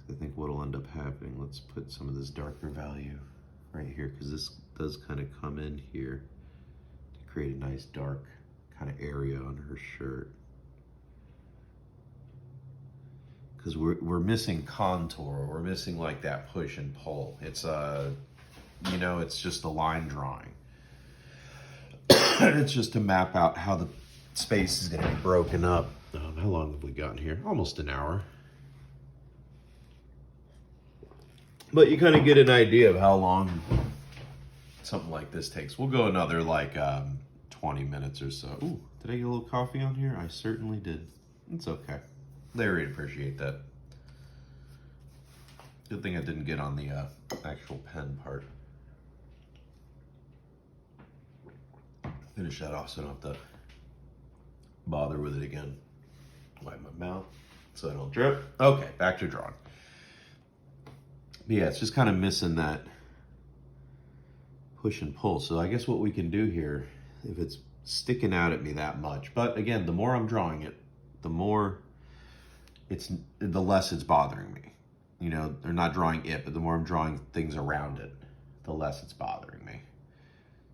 I think what'll end up happening, let's put some of this darker value right here, because this does kind of come in here to create a nice dark kind of area on her shirt. Because we're missing contour, we're missing like that push and pull. It's you know, it's just a line drawing. It's just to map out how the space is going to be broken up. How long have we gotten here? Almost an hour. But you kind of get an idea of how long something like this takes. We'll go another like 20 minutes or so. Ooh, did I get a little coffee on here? I certainly did. It's okay. Larry would appreciate that. Good thing I didn't get on the actual pen part. Finish that off so I don't have to bother with it again. Wipe my mouth so I don't drip. Okay, back to drawing. But yeah, it's just kind of missing that push and pull. So I guess what we can do here, if it's sticking out at me that much, but again, the more I'm drawing it, the less it's bothering me. You know, they're not drawing it, but the more I'm drawing things around it, the less it's bothering me.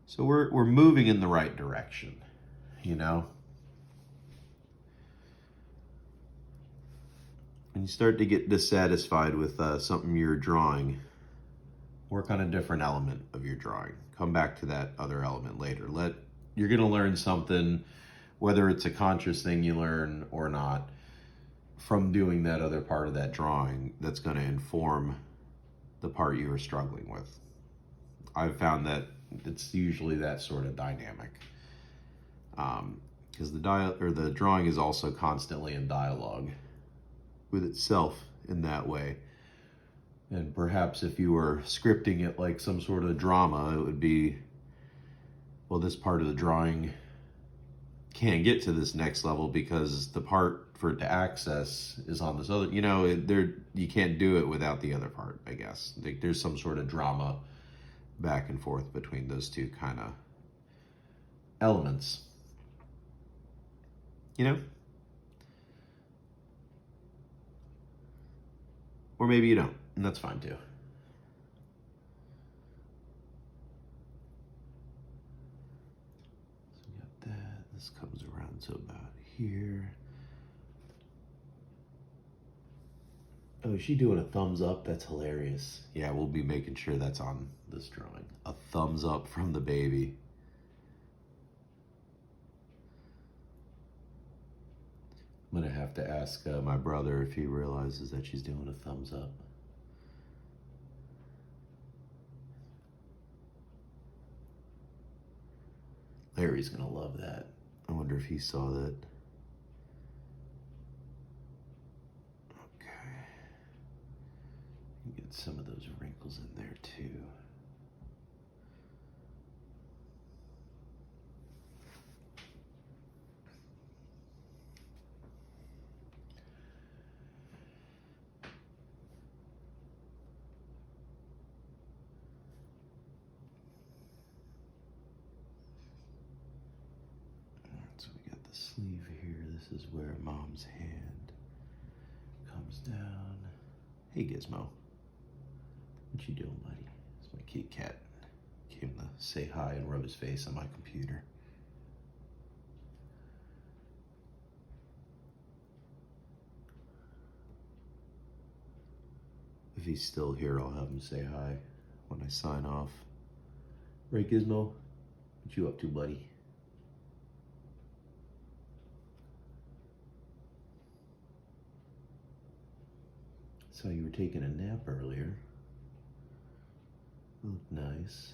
So we're moving in the right direction, you know? When you start to get dissatisfied with something you're drawing, work on a different element of your drawing. Come back to that other element later. You're gonna learn something, whether it's a conscious thing you learn or not, from doing that other part of that drawing that's gonna inform the part you were struggling with. I've found that it's usually that sort of dynamic. Because the drawing is also constantly in dialogue with itself in that way. And perhaps if you were scripting it like some sort of drama, it would be, well, this part of the drawing can't get to this next level because the part for it to access is on this other, you know, you can't do it without the other part, I guess. There's some sort of drama back and forth between those two kind of elements, you know? Or maybe you don't, and that's fine too. So we got that. This comes around to about here. Oh, is she doing a thumbs up? That's hilarious. Yeah, we'll be making sure that's on this drawing. A thumbs up from the baby. I'm gonna have to ask my brother if he realizes that she's doing a thumbs up. Larry's gonna love that. I wonder if he saw that. Okay. Get some of those wrinkles in there too. So we got the sleeve here. This is where Mom's hand comes down. Hey Gizmo, what you doing, buddy? It's my kitty cat. Came to say hi and rub his face on my computer. If he's still here, I'll have him say hi when I sign off. Right, Gizmo? What you up to, buddy? Saw you were taking a nap earlier. Looked nice.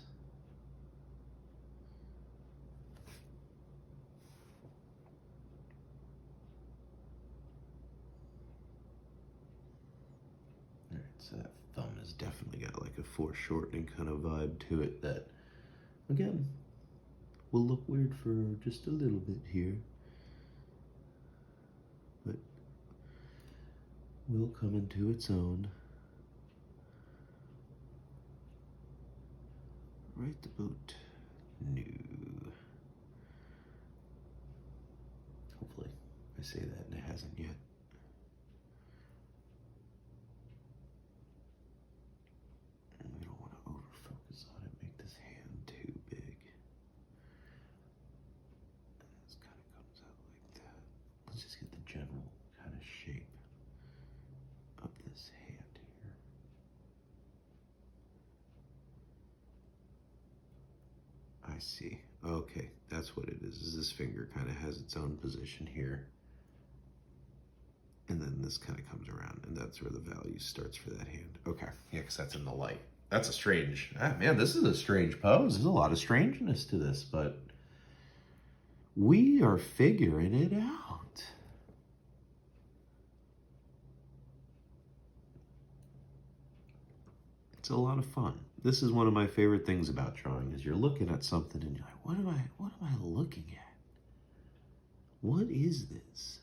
Alright, so that thumb has definitely got like a foreshortening kind of vibe to it that, again, will look weird for just a little bit here. But will come into its own. Right about new. Hopefully I say that and it hasn't yet. We don't want to overfocus on it, make this hand too big. This kind of comes out like that. Let's just get the general kind of shape of this hand here. I see. Okay, that's what it is this finger kind of has its own position here. And then this kind of comes around, and that's where the value starts for that hand. Okay, yeah, because that's in the light. That's a strange, man, this is a strange pose. There's a lot of strangeness to this, but we are figuring it out. It's a lot of fun. This is one of my favorite things about drawing, is you're looking at something and you're like, what am I looking at? What is this?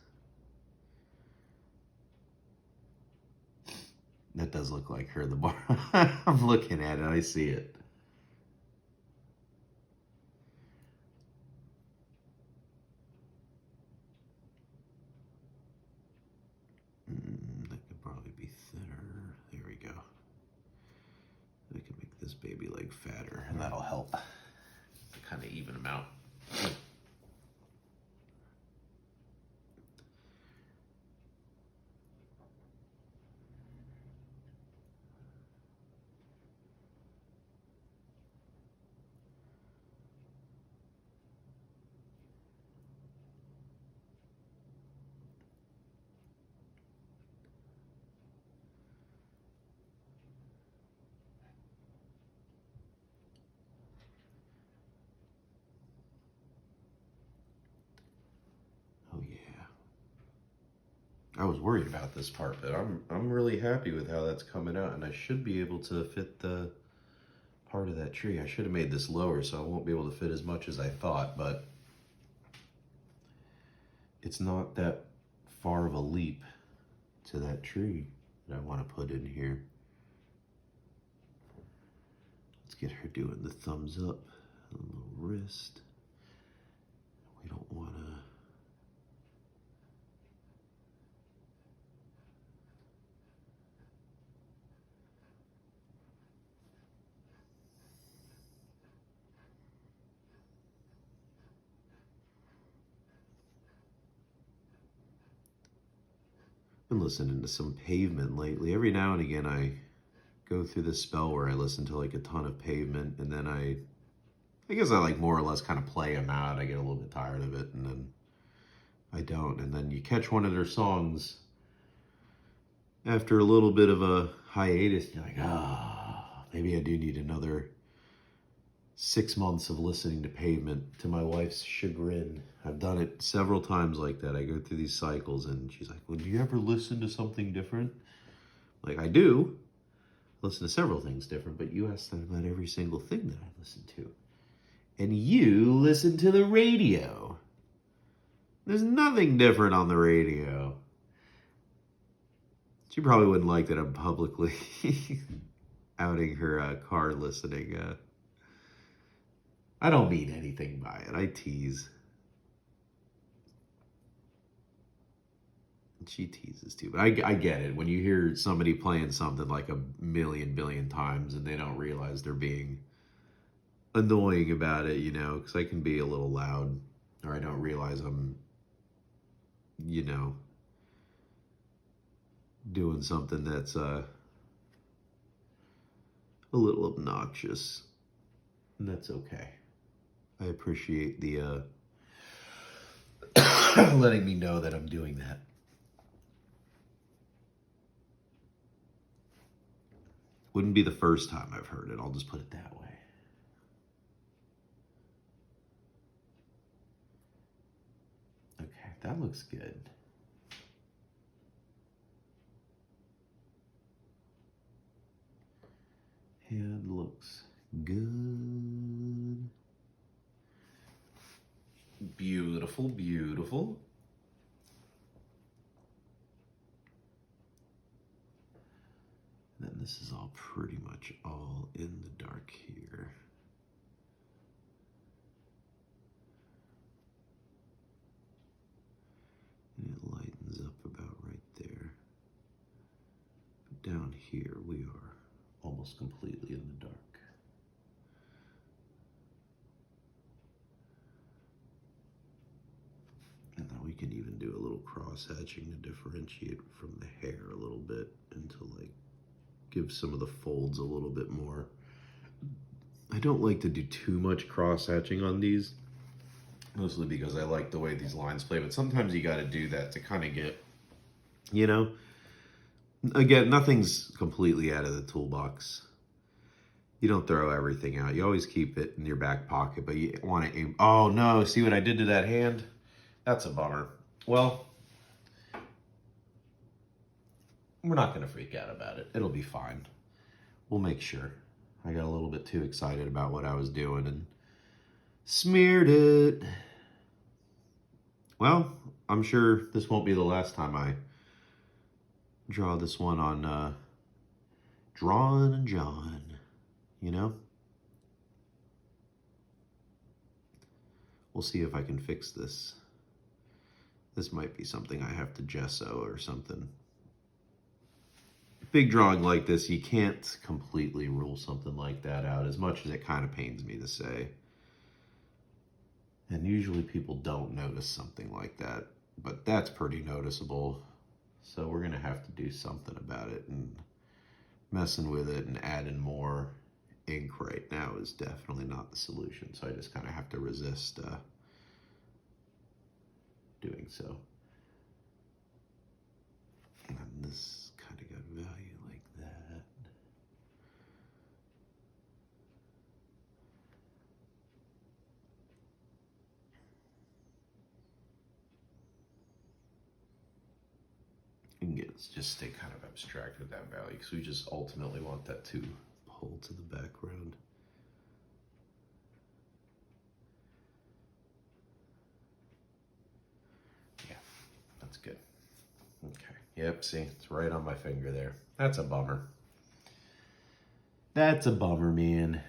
That does look like her, the bar. I'm looking at it, I see it. That could probably be thinner. There we go. I can make this baby leg fatter, and that'll help kind of even them out. I was worried about this part, but I'm really happy with how that's coming out, and I should be able to fit the part of that tree. I should have made this lower so I won't be able to fit as much as I thought, but it's not that far of a leap to that tree that I want to put in here. Let's get her doing the thumbs up, a little wrist. We don't want to. Been listening to some Pavement lately. Every now and again I go through this spell where I listen to like a ton of Pavement, and then I guess I like more or less kind of play them out. I get a little bit tired of it, and then I don't. And then you catch one of their songs after a little bit of a hiatus, and you're like, maybe I do need another 6 months of listening to Pavement, to my wife's chagrin. I've done it several times like that. I go through these cycles and she's like, well, do you ever listen to something different? Like, I do. I listen to several things different, but you asked about every single thing that I listen to. And you listen to the radio. There's nothing different on the radio. She probably wouldn't like that I'm publicly outing her car listening. I don't mean anything by it. I tease. She teases too, but I get it. When you hear somebody playing something like a million billion times and they don't realize they're being annoying about it, you know, because I can be a little loud, or I don't realize I'm, you know, doing something that's a little obnoxious, and that's okay. I appreciate the letting me know that I'm doing that. Wouldn't be the first time I've heard it. I'll just put it that way. Okay, that looks good. Head looks good. Beautiful, beautiful. Then this is all pretty much all in the dark here. And it lightens up about right there. But down here we are almost completely in the dark. And then we can even do a little cross hatching to differentiate from the hair a little bit and to like give some of the folds a little bit more. I don't like to do too much cross hatching on these, mostly because I like the way these lines play, but sometimes you got to do that to kind of get, you know, again, nothing's completely out of the toolbox. You don't throw everything out. You always keep it in your back pocket, but you want to aim. Oh no, see what I did to that hand? That's a bummer. Well, we're not going to freak out about it. It'll be fine. We'll make sure. I got a little bit too excited about what I was doing and smeared it. Well, I'm sure this won't be the last time I draw this one on Drawin and Jawin, you know? We'll see if I can fix this. This might be something I have to gesso or something. Big drawing like this, you can't completely rule something like that out, as much as it kind of pains me to say. And usually people don't notice something like that, but that's pretty noticeable. So we're gonna have to do something about it, and messing with it and adding more ink right now is definitely not the solution. So I just kind of have to resist doing so. And then this kind of got value like that. And again, let's just stay kind of abstract with that value, because we just ultimately want that to pull to the background. Yeah, that's good. Okay, yep, see, it's right on my finger there. That's a bummer. That's a bummer, man.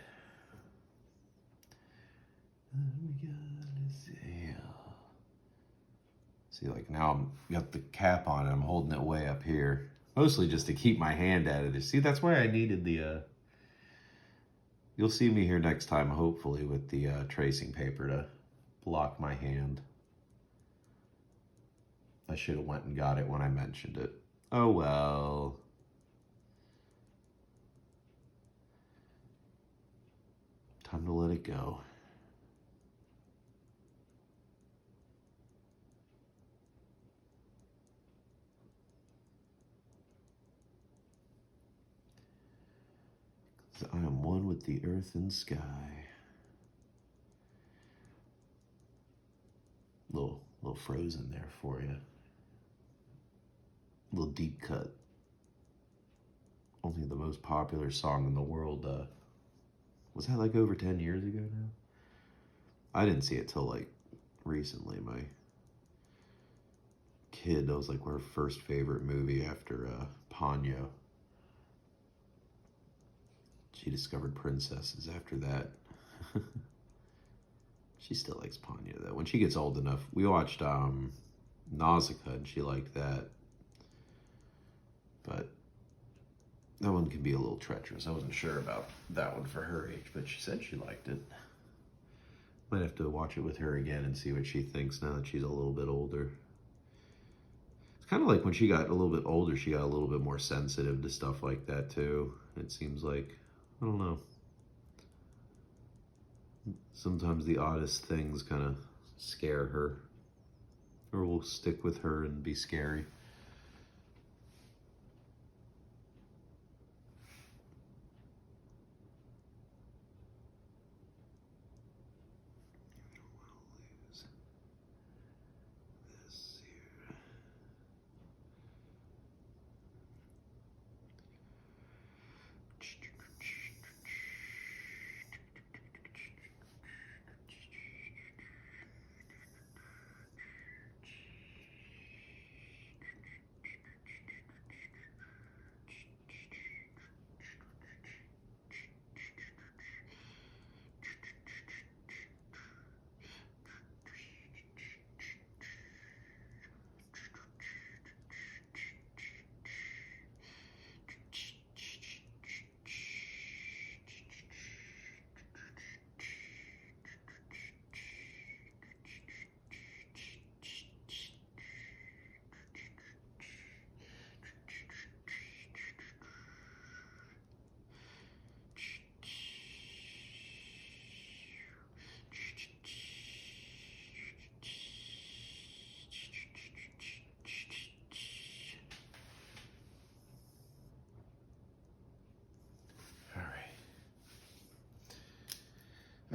See, like now I'm got the cap on it, I'm holding it way up here. Mostly just to keep my hand out of this. See, that's why I needed the, you'll see me here next time, hopefully, with the tracing paper to block my hand. I should have went and got it when I mentioned it. Oh well. Time to let it go. I am one with the earth and sky. Little frozen there for you. Little deep cut. Only the most popular song in the world. Was that like over 10 years ago now? I didn't see it till like recently. My kid, that was like her first favorite movie after Ponyo. She discovered princesses after that. She still likes Ponyo though. When she gets old enough, we watched Nausicaa and she liked that. But that one can be a little treacherous. I wasn't sure about that one for her age, but she said she liked it. Might have to watch it with her again and see what she thinks now that she's a little bit older. It's kind of like when she got a little bit older, she got a little bit more sensitive to stuff like that too. It seems like, I don't know. Sometimes the oddest things kind of scare her, or will stick with her and be scary.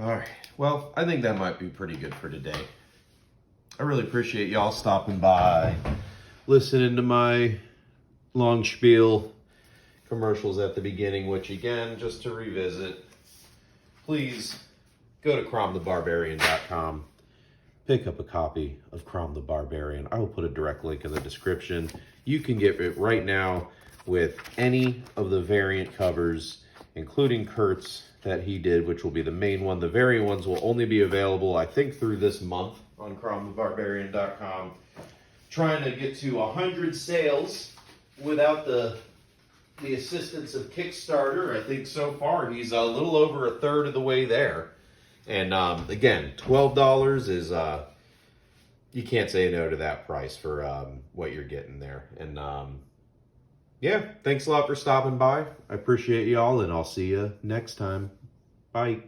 All right. Well, I think that might be pretty good for today. I really appreciate y'all stopping by, listening to my long spiel commercials at the beginning, which again, just to revisit, please go to cromthebarbarian.com. Pick up a copy of Crom the Barbarian. I will put a direct link in the description. You can get it right now with any of the variant covers, including Kurt's that he did, which will be the main one. The variant ones will only be available, I think, through this month on cromthebarbarian.com. Trying to get to 100 sales without the assistance of Kickstarter. I think so far he's a little over a third of the way there. And again, $12 is, you can't say no to that price for what you're getting there. And yeah, thanks a lot for stopping by. I appreciate y'all, and I'll see you next time. Bye.